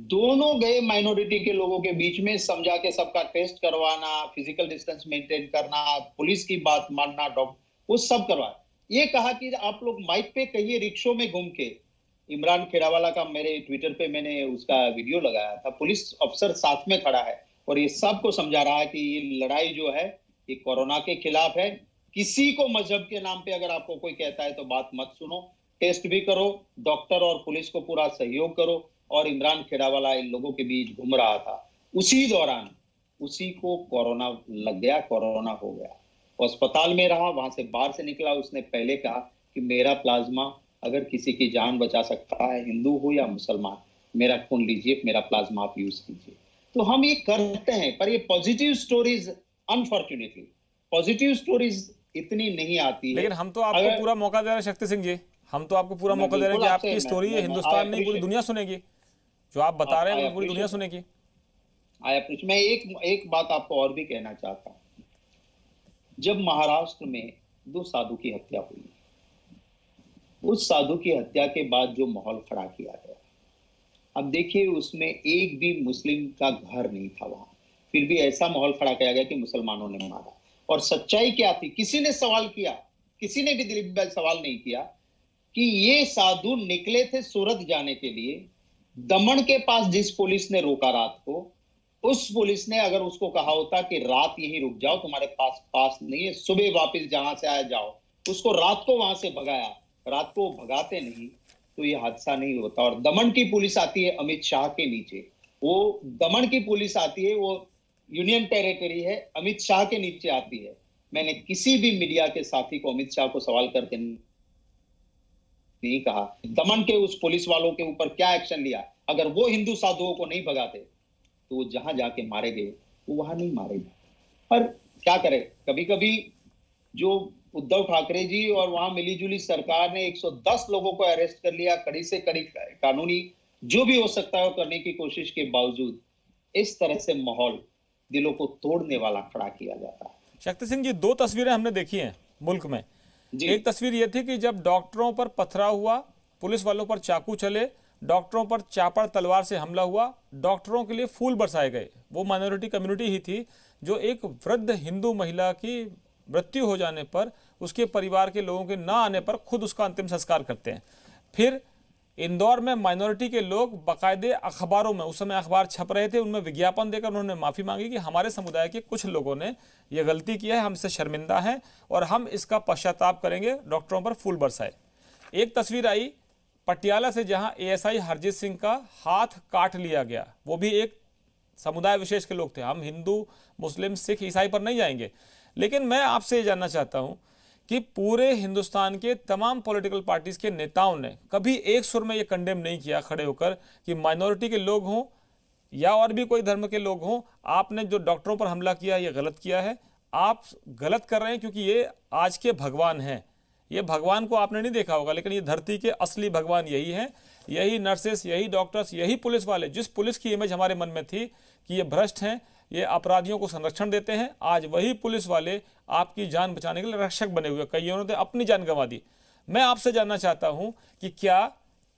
दोनों गए माइनॉरिटी के लोगों के बीच में, समझा के सबका टेस्ट करवाना, फिजिकल डिस्टेंस मेंटेन करना, पुलिस की बात मानना, डॉक्टर, वो सब करवाया। ये कहा कि आप लोग माइक पे कहिए, रिक्शों में घूम के, इमरान खेड़ावाला का मेरे ट्विटर पे मैंने उसका वीडियो लगाया था, पुलिस अफसर साथ में खड़ा है और ये सबको समझा रहा है कि ये लड़ाई जो है ये कोरोना के खिलाफ है, किसी को मजहब के नाम पे अगर आपको कोई कहता है तो बात मत सुनो, टेस्ट भी करो, डॉक्टर और पुलिस को पूरा सहयोग करो। और इमरान खेड़ावाला इन लोगों के बीच घूम रहा था, उसी दौरान उसी को कोरोना लग गया, कोरोना हो गया, वो अस्पताल में रहा, वहां से बाहर से निकला। उसने पहले कहा कि मेरा प्लाज्मा अगर किसी की जान बचा सकता है, हिंदू हो या मुसलमान, मेरा खून लीजिए, मेरा प्लाज्मा आप यूज कीजिए। तो हम ये करते हैं, पर ये positive stories, unfortunately positive stories इतनी नहीं आती है। लेकिन हम तो आपको पूरा मौका दे रहे हैं शक्ति सिंह जी, हम तो आपको पूरा मौका दे रहे हैं कि आपकी स्टोरी हिंदुस्तान नहीं पूरी दुनिया सुनेगी, जो आप बता रहे हैं वो पूरी दुनिया सुनेगी। मैं एक बात आपको और भी कहना चाहता हूं। जब महाराष्ट्र में 2 साधु की हत्या हुई, उस साधु की हत्या के बाद जो माहौल खड़ा किया गया, अब देखिए उसमें एक भी मुस्लिम का घर नहीं था वहां, फिर भी ऐसा माहौल खड़ा किया गया कि मुसलमानों ने मारा। और सच्चाई क्या थी? किसी ने सवाल किया? किसी ने भी दिलीप भाई सवाल नहीं किया कि ये साधु निकले थे सूरत जाने के लिए, दमन के पास जिस पुलिस ने रोका रात को, उस पुलिस ने अगर उसको कहा होता कि रात यहीं रुक जाओ, तुम्हारे पास नहीं है, सुबह वापस जहां से आया जाओ, उसको रात को वहां से भगाया, रात को भगाते नहीं तो ये हादसा नहीं होता। और दमन की पुलिस आती है अमित शाह के नीचे, वो दमन की पुलिस आती है, वो यूनियन टेरिटरी है, अमित शाह के नीचे आती है। मैंने किसी भी मीडिया के साथी को अमित शाह को सवाल करके नहीं कहा दमन के उस पुलिस वालों के ऊपर क्या एक्शन लिया। अगर वो हिंदू साधुओं को नहीं भगाते तो वो जहां जाके मारे गए वो वहां नहीं मारे गए। पर क्या करे, कभी कभी जो उद्धव ठाकरे जी और वहां मिलीजुली सरकार ने 110 लोगों को अरेस्ट कर लिया, कड़ी से कड़ी कानूनी जो भी हो सकता है वो करने की कोशिश के बावजूद इस तरह से माहौल दिलों को तोड़ने वाला खड़ा किया जाता है। शक्ति सिंह जी, 2 तस्वीरें हमने देखी हैं मुल्क में। एक तस्वीर यह थी कि जब डॉक्टरों पर पथराव हुआ, पुलिस वालों पर चाकू चले, डॉक्टरों पर चापड़ तलवार से हमला हुआ, डॉक्टरों के लिए फूल बरसाए गए। वो माइनॉरिटी कम्युनिटी ही थी जो एक वृद्ध हिंदू महिला की मृत्यु हो जाने पर उसके परिवार के लोगों के ना आने पर खुद उसका अंतिम संस्कार करते हैं। फिर इंदौर में माइनॉरिटी के लोग बाकायदे अखबारों में, उस समय अखबार छप रहे थे, उनमें विज्ञापन देकर उन्होंने माफ़ी मांगी कि हमारे समुदाय के कुछ लोगों ने यह गलती किया है, हम इससे शर्मिंदा हैं और हम इसका पश्चाताप करेंगे, डॉक्टरों पर फूल बरसाए। एक तस्वीर आई पटियाला से जहां एएसआई हरजीत सिंह का हाथ काट लिया गया, वो भी एक समुदाय विशेष के लोग थे। हम हिंदू, मुस्लिम, सिख, ईसाई पर नहीं जाएंगे, लेकिन मैं आपसे ये जानना चाहता हूं कि पूरे हिंदुस्तान के तमाम पॉलिटिकल पार्टीज के नेताओं ने कभी एक सुर में ये कंडेम नहीं किया खड़े होकर कि माइनॉरिटी के लोग हों या और भी कोई धर्म के लोग हों, आपने जो डॉक्टरों पर हमला किया ये गलत किया है, आप गलत कर रहे हैं क्योंकि ये आज के भगवान हैं। ये भगवान को आपने नहीं देखा होगा, लेकिन ये धरती के असली भगवान यही हैं, यही नर्सेस, यही डॉक्टर्स, यही पुलिस वाले। जिस पुलिस की इमेज हमारे मन में थी कि ये भ्रष्ट हैं, ये अपराधियों को संरक्षण देते हैं, आज वही पुलिस वाले आपकी जान बचाने के लिए रक्षक बने हुए, कईयों ने अपनी जान गंवा दी। मैं आपसे जानना चाहता हूं कि क्या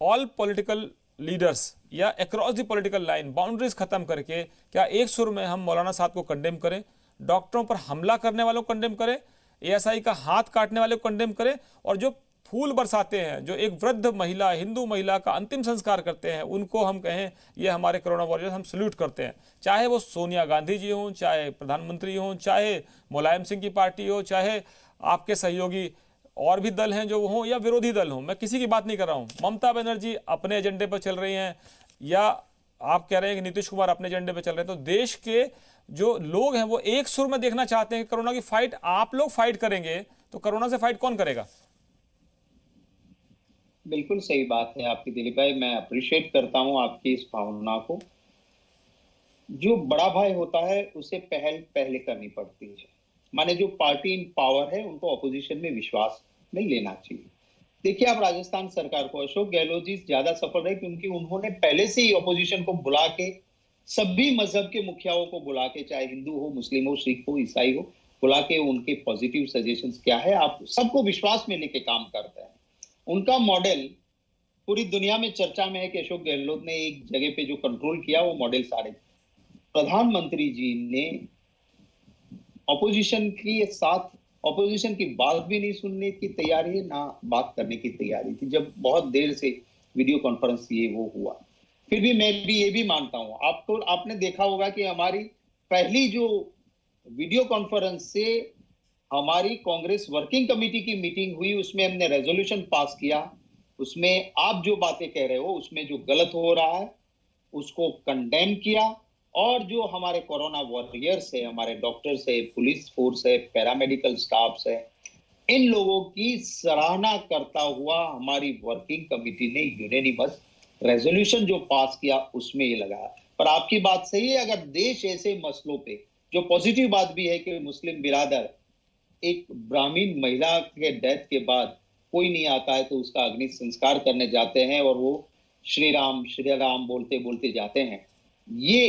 ऑल पॉलिटिकल लीडर्स या across the political line boundaries खत्म करके क्या एक सुर में हम मौलाना साहब को कंडेम करें, डॉक्टरों पर हमला करने वालों को कंडेम करें, एएसआई का हाथ काटने वाले को कंडेम करें, और जो फूल बरसाते हैं, जो एक वृद्ध महिला, हिंदू महिला का अंतिम संस्कार करते हैं, उनको हम कहें ये हमारे कोरोना वॉरियर्स, हम सल्यूट करते हैं। चाहे वो सोनिया गांधी जी हों, चाहे प्रधानमंत्री हों, चाहे मुलायम सिंह की पार्टी हो, चाहे आपके सहयोगी और भी दल हैं जो हों, या विरोधी दल हों, मैं किसी की बात नहीं कर रहा हूं। ममता बनर्जी अपने एजेंडे पर चल रही हैं या आप कह रहे हैं कि नीतीश कुमार अपने एजेंडे पर चल रहे हैं, तो देश के जो लोग हैं वो एक सुर में देखना चाहते हैं कि कोरोना की फाइट आप लोग फाइट करेंगे तो कोरोना से फाइट कौन करेगा? बिल्कुल सही बात है आपकी दिलीप भाई, मैं अप्रिशिएट करता हूं आपकी इस भावना को। जो बड़ा भाई होता है उसे पहले करनी पड़ती है। माने जो पार्टी इन पावर है उनको अपोजिशन में विश्वास नहीं लेना चाहिए। देखिए आप राजस्थान सरकार को, अशोक गहलोत जी ज्यादा सफल रहे क्योंकि उन्होंने पहले से ही अपोजिशन को बुला के, सभी मजहब के मुखियाओं को बुला के, चाहे हिंदू हो, मुस्लिम हो, सिख हो, ईसाई हो, बुला के उनके पॉजिटिव सजेशंस क्या है, आप सबको विश्वास में लेके काम करते हैं। उनका मॉडल पूरी दुनिया में चर्चा में है कि अशोक गहलोत ने एक जगह पे जो कंट्रोल किया वो मॉडल सारे। प्रधानमंत्री जी ने ऑपोजिशन के साथ, ऑपोजिशन की बात भी नहीं सुनने की तैयारी है, ना बात करने की तैयारी थी। जब बहुत देर से वीडियो कॉन्फ्रेंस ये वो हुआ, फिर भी मैं भी ये भी मानता हूं, आपने देखा होगा कि हमारी पहली जो वीडियो कॉन्फ्रेंस से हमारी कांग्रेस वर्किंग कमेटी की मीटिंग हुई, उसमें हमने रेजोल्यूशन पास किया। उसमें आप जो बातें कह रहे हो, उसमें जो गलत हो रहा है उसको कंडेम किया, और जो हमारे कोरोना वॉरियर्स है, हमारे डॉक्टर्स है, पुलिस फोर्स है, पैरामेडिकल स्टाफ है, इन लोगों की सराहना करता हुआ हमारी वर्किंग कमेटी ने यूनानिमस रेजोल्यूशन जो पास किया उसमें ये लगाया। पर आपकी बात सही है, अगर देश ऐसे मसलों पे, जो पॉजिटिव बात भी है कि मुस्लिम बिरादर एक ब्राह्मीण महिला के डेथ के बाद कोई नहीं आता है तो उसका अग्नि संस्कार करने जाते हैं और वो श्री राम बोलते बोलते जाते हैं। ये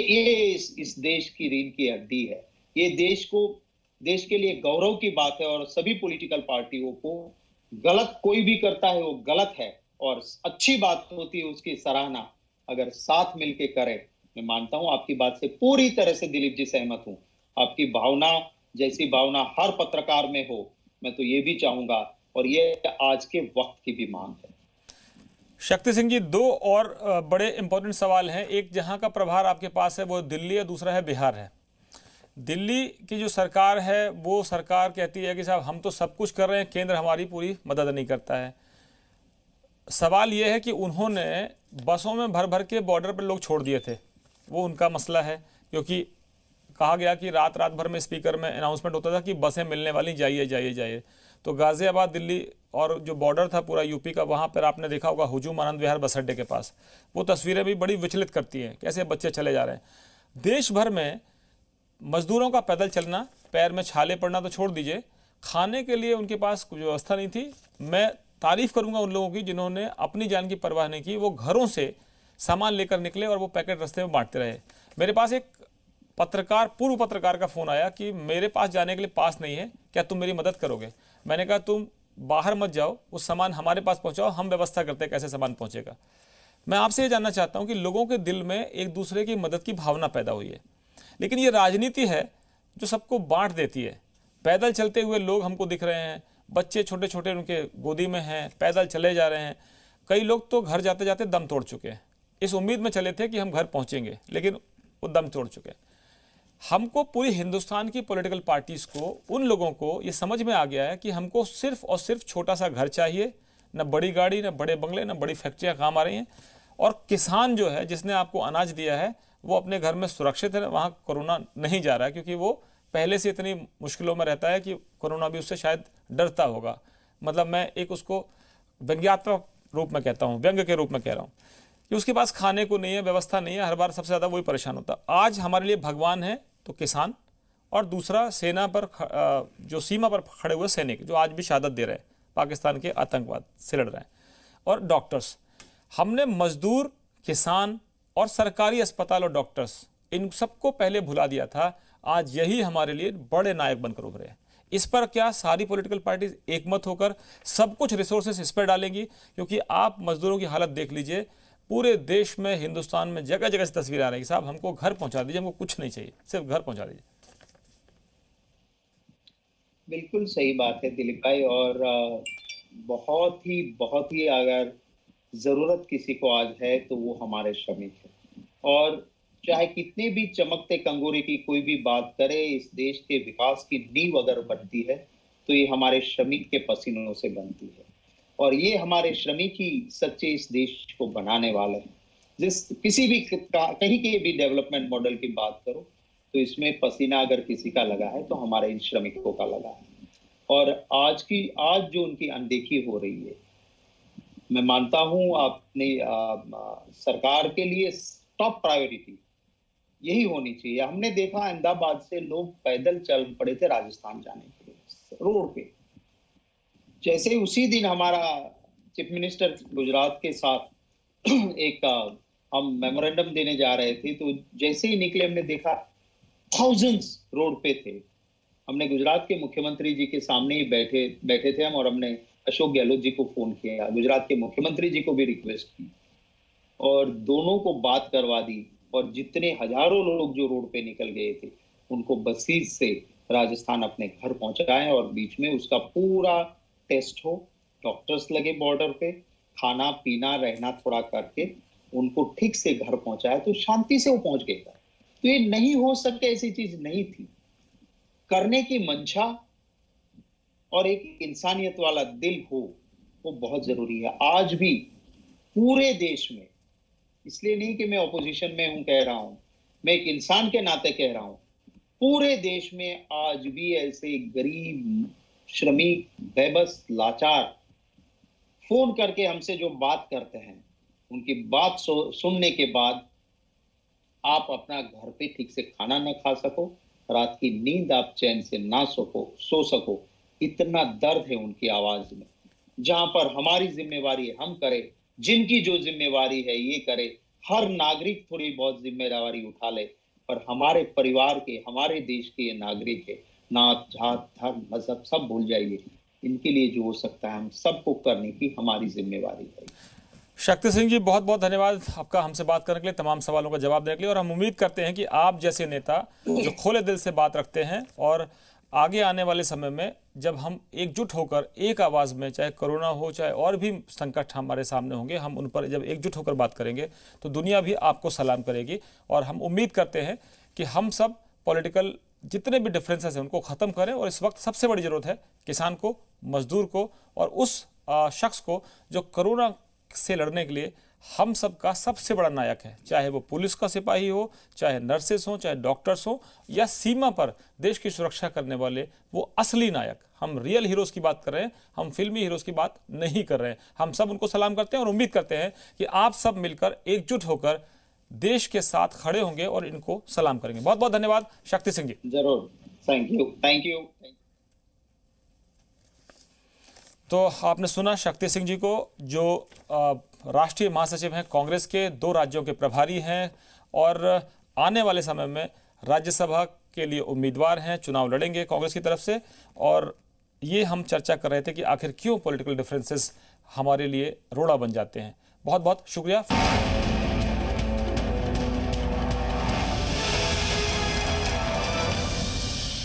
इस देश की रीढ़ की हड्डी है। ये देश के लिए गौरव की बात है, और सभी पॉलिटिकल पार्टियों को, गलत कोई भी करता है वो गलत है, और अच्छी बात होती है उसकी सराहना अगर साथ मिलके करें। मैं मानता हूं, आपकी बात से पूरी तरह से दिलीप जी सहमत हूं। आपकी भावना जैसी भावना हर पत्रकार में हो, मैं तो ये भी चाहूंगा, और ये आज के वक्त की भी मांग है। शक्ति सिंह जी, दो और बड़े इंपॉर्टेंट सवाल हैं। एक जहां का प्रभार आपके पास है वो दिल्ली है, दूसरा है बिहार है। दिल्ली की जो सरकार है वो सरकार कहती है कि साहब हम तो सब कुछ कर रहे हैं, केंद्र हमारी पूरी मदद नहीं करता है। सवाल ये है कि उन्होंने बसों में भर भर के बॉर्डर पर लोग छोड़ दिए थे, वो उनका मसला है, क्योंकि कहा गया कि रात रात भर में स्पीकर में अनाउंसमेंट होता था कि बसें मिलने वाली, जाइए जाइए जाइए। तो गाजियाबाद, दिल्ली और जो बॉर्डर था पूरा यूपी का, वहाँ पर आपने देखा होगा हुजूम आनंद विहार बस अड्डे के पास, वो तस्वीरें भी बड़ी विचलित करती हैं, कैसे बच्चे चले जा रहे हैं। देश भर में मजदूरों का पैदल चलना, पैर में छाले पड़ना तो छोड़ दीजिए, खाने के लिए उनके पास कुछ व्यवस्था नहीं थी। मैं तारीफ करूंगा उन लोगों की जिन्होंने अपनी जान की परवाह नहीं की, वो घरों से सामान लेकर निकले और वो पैकेट रास्ते में बांटते रहे। मेरे पास एक पत्रकार, पूर्व पत्रकार का फ़ोन आया कि मेरे पास जाने के लिए पास नहीं है, क्या तुम मेरी मदद करोगे? मैंने कहा तुम बाहर मत जाओ, उस सामान हमारे पास पहुंचाओ, हम व्यवस्था करते हैं कैसे सामान पहुंचेगा। मैं आपसे ये जानना चाहता हूं कि लोगों के दिल में एक दूसरे की मदद की भावना पैदा हुई है, लेकिन ये राजनीति है जो सबको बांट देती है। पैदल चलते हुए लोग हमको दिख रहे हैं, बच्चे छोटे छोटे उनके गोदी में हैं, पैदल चले जा रहे हैं। कई लोग तो घर जाते जाते दम तोड़ चुके हैं, इस उम्मीद में चले थे कि हम घर पहुंचेंगे, लेकिन वो दम तोड़ चुके हैं। हमको, पूरी हिंदुस्तान की पॉलिटिकल पार्टीज को, उन लोगों को ये समझ में आ गया है कि हमको सिर्फ और सिर्फ छोटा सा घर चाहिए, न बड़ी गाड़ी, न बड़े बंगले, न बड़ी फैक्ट्रियां काम आ रही हैं। और किसान जो है, जिसने आपको अनाज दिया है, वो अपने घर में सुरक्षित है, वहाँ कोरोना नहीं जा रहा है, क्योंकि वो पहले से इतनी मुश्किलों में रहता है कि कोरोना भी उससे शायद डरता होगा। मतलब मैं एक उसको व्यंग्यात्मक रूप में कहता हूँ, व्यंग के रूप में कह रहा हूँ कि उसके पास खाने को नहीं है, व्यवस्था नहीं है, हर बार सबसे ज़्यादा वही परेशान होता। आज हमारे लिए भगवान है तो किसान, और दूसरा सेना पर, जो सीमा पर खड़े हुए सैनिक जो आज भी शहादत दे रहे हैं, पाकिस्तान के आतंकवाद से लड़ रहे हैं, और डॉक्टर्स। हमने मजदूर, किसान और सरकारी अस्पताल और डॉक्टर्स, इन सबको पहले भुला दिया था। आज यही हमारे लिए बड़े नायक बनकर उभरे हैं। इस पर क्या सारी पॉलिटिकल पार्टीज एकमत होकर सब कुछ रिसोर्सेस इस पर डालेंगी? क्योंकि आप मजदूरों की हालत देख लीजिए, पूरे देश में, हिंदुस्तान में जगह जगह से तस्वीर आ रही है, साहब हमको घर पहुंचा दीजिए, हमको कुछ नहीं चाहिए, सिर्फ घर पहुंचा दीजिए। बिल्कुल सही बात है दिलीप भाई, और बहुत ही अगर जरूरत किसी को आज है तो वो हमारे श्रमिक है। और चाहे कितने भी चमकते कंगोरे की कोई भी बात करे, इस देश के विकास की नींव अगर बनती है तो ये हमारे श्रमिक के पसीनों से बनती है, और ये हमारे श्रमिक ही सच्चे इस देश को बनाने वाले हैं। किसी भी कहीं के भी डेवलपमेंट मॉडल की बात करो तो इसमें पसीना अगर किसी का लगा है तो हमारे इन श्रमिकों का लगा है। और आज जो उनकी अनदेखी हो रही है, मैं मानता हूं अपनी सरकार के लिए टॉप प्रायोरिटी यही होनी चाहिए। हमने देखा अहमदाबाद से लोग पैदल चल पड़े थे राजस्थान जाने के लिए रोड पे। जैसे उसी दिन हमारा चीफ मिनिस्टर गुजरात के साथ एक हम मेमोरेंडम देने जा रहे थे, तो जैसे ही निकले हमने देखा थाउजेंड्स रोड पे थे। हमने गुजरात के मुख्यमंत्री जी के सामने ही बैठे थे हम, और हमने अशोक गहलोत जी को फोन किया, गुजरात के मुख्यमंत्री जी को भी रिक्वेस्ट की, और दोनों को बात करवा दी। और जितने हजारों लोग जो रोड पे निकल गए थे उनको बसीज से राजस्थान अपने घर पहुंचाए, और बीच में उसका पूरा टेस्ट हो, डॉक्टर्स लगे बॉर्डर पे, खाना पीना रहना थोड़ा करके उनको ठीक से घर पहुंचाया, तो शांति से वो पहुंच गए। तो ये नहीं हो सकते, ऐसी चीज नहीं थी। करने की मंशा और एक इंसानियत वाला दिल हो, वो बहुत जरूरी है। आज भी पूरे देश में, इसलिए नहीं कि मैं ऑपोजिशन में हूं कह रहा हूं, मैं एक इंसान के नाते कह रहा हूं, पूरे देश में आज भी ऐसे गरीब, श्रमिक, बेबस, लाचार फोन करके हमसे जो बात करते हैं, उनकी बात सुनने के बाद आप अपना घर पे ठीक से खाना ना खा सको, रात की नींद आप चैन से ना सो सको, इतना दर्द है उनकी आवाज में। जहां पर हमारी जिम्मेवारी है हम करें, जिनकी जो जिम्मेवारी है ये करे, हर नागरिक थोड़ी बहुत जिम्मेदारी उठा ले, पर हमारे परिवार के, हमारे देश के ये नागरिक है, नात, जात, धर्म, मजहब सब भूल जाइए। इनके लिए जो हो सकता है हम सबको करने की हमारी जिम्मेवारी है। शक्ति सिंह जी, बहुत बहुत धन्यवाद आपका हमसे बात करने के लिए, तमाम सवालों का जवाब देने के लिए। और हम उम्मीद करते हैं कि आप जैसे नेता जो खोले दिल से बात रखते हैं, और आगे आने वाले समय में जब हम एकजुट होकर एक आवाज़ में, चाहे कोरोना हो चाहे और भी संकट हमारे सामने होंगे, हम उन पर जब एकजुट होकर बात करेंगे तो दुनिया भी आपको सलाम करेगी। और हम उम्मीद करते हैं कि हम सब पॉलिटिकल जितने भी डिफरेंसेस हैं उनको ख़त्म करें। और इस वक्त सबसे बड़ी ज़रूरत है किसान को, मजदूर को और उस शख्स को जो कोरोना से लड़ने के लिए हम सबका सबसे बड़ा नायक है, चाहे वो पुलिस का सिपाही हो, चाहे नर्सेस हो, चाहे डॉक्टर्स हो, या सीमा पर देश की सुरक्षा करने वाले वो असली नायक। हम रियल हीरोज़ की बात कर रहे हैं, हम फिल्मी हीरोज़ की बात नहीं कर रहे हैं। हम सब उनको सलाम करते हैं और उम्मीद करते हैं कि आप सब मिलकर एकजुट होकर देश के साथ खड़े होंगे और इनको सलाम करेंगे। बहुत बहुत धन्यवाद शक्ति सिंह जी। जरूर, थैंक यू, थैंक यू। तो आपने सुना शक्ति सिंह जी को, जो राष्ट्रीय महासचिव हैं, कांग्रेस के 2 राज्यों के प्रभारी हैं और आने वाले समय में राज्यसभा के लिए उम्मीदवार हैं, चुनाव लड़ेंगे कांग्रेस की तरफ से। और ये हम चर्चा कर रहे थे कि आखिर क्यों पॉलिटिकल डिफरेंसेस हमारे लिए रोड़ा बन जाते हैं। बहुत बहुत शुक्रिया।